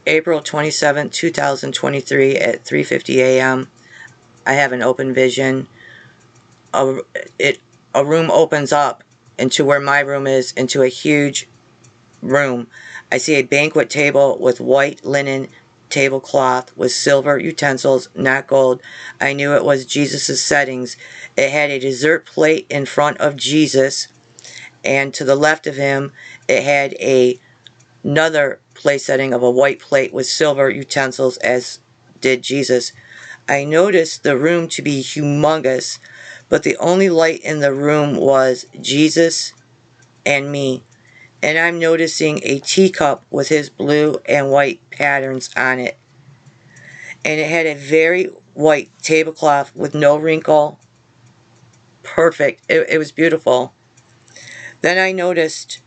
April 27, 2023 at 3:50 a.m. I have an open vision. A room opens up into where my room is, into a huge room. I see a banquet table with white linen tablecloth with silver utensils, not gold. I knew it was Jesus' settings. It had a dessert plate in front of Jesus, and to the left of him it had another place setting of a white plate with silver utensils, as did Jesus. I noticed the room to be humongous, but the only light in the room was Jesus and me. And I'm noticing a teacup with his blue and white patterns on it. And it had a very white tablecloth with no wrinkle. Perfect. It was beautiful. Then I noticed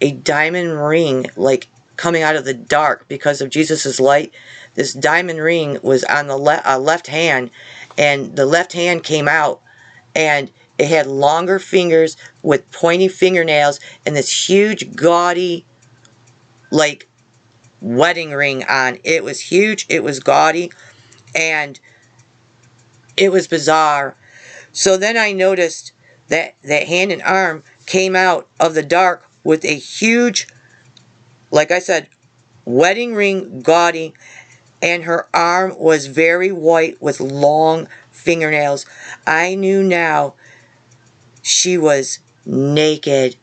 a diamond ring, like coming out of the dark because of Jesus' light. This diamond ring was on the left hand, and the left hand came out, and it had longer fingers with pointy fingernails and this huge gaudy, like, wedding ring on. It was huge, it was gaudy, and it was bizarre. So then I noticed that hand and arm came out of the dark with a huge, like I said, wedding ring, gaudy, and her arm was very white with long fingernails. I knew now she was naked,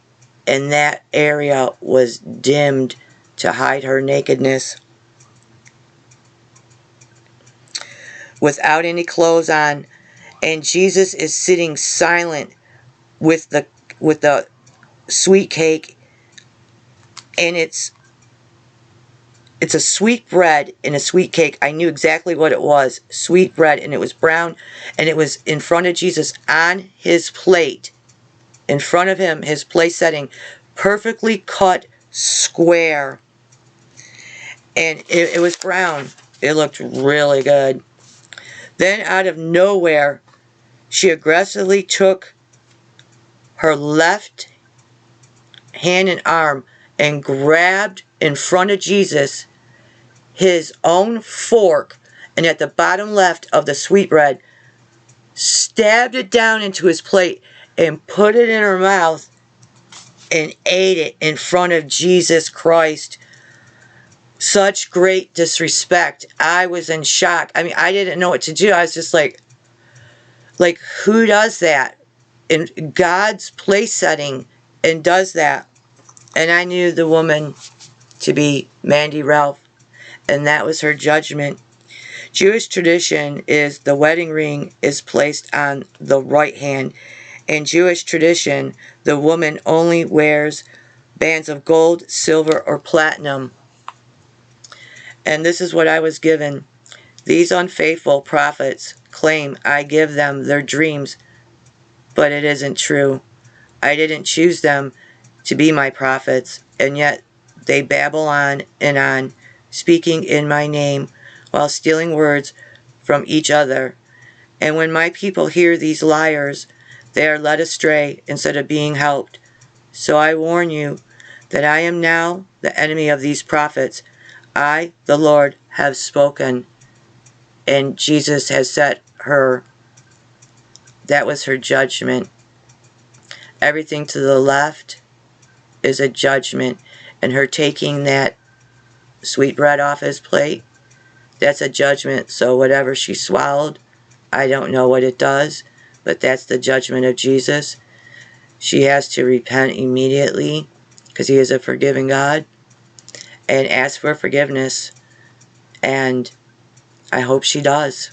and that area was dimmed to hide her nakedness. Without any clothes on, and Jesus is sitting silent with the sweet cake, and it's a sweet bread in a sweet cake. I knew exactly what it was. Sweet bread, and it was brown, and it was in front of Jesus on his plate. In front of him, his place setting, perfectly cut square. And it was brown. It looked really good. Then out of nowhere, she aggressively took her left hand and arm and grabbed in front of Jesus his own fork, and at the bottom left of the sweetbread, stabbed it down into his plate and put it in her mouth and ate it in front of Jesus Christ. Such great disrespect. I was in shock. I mean, I didn't know what to do. I was just like, who does that in God's place setting and does that? And I knew the woman to be Mandy Ralph, and that was her judgment. Jewish tradition is the wedding ring is placed on the right hand. In Jewish tradition, the woman only wears bands of gold, silver, or platinum. And this is what I was given. These unfaithful prophets claim I give them their dreams, but it isn't true. I didn't choose them to be my prophets, and yet they babble on and on, speaking in my name, while stealing words from each other. And when my people hear these liars, they are led astray instead of being helped. So I warn you that I am now the enemy of these prophets. I, the Lord, have spoken. And Jesus has set her. That was her judgment. Everything to the left is a judgment. And her taking that sweet bread off his plate, that's a judgment. So whatever she swallowed, I don't know what it does, but that's the judgment of Jesus. She has to repent immediately, because he is a forgiving God, and ask for forgiveness. And I hope she does.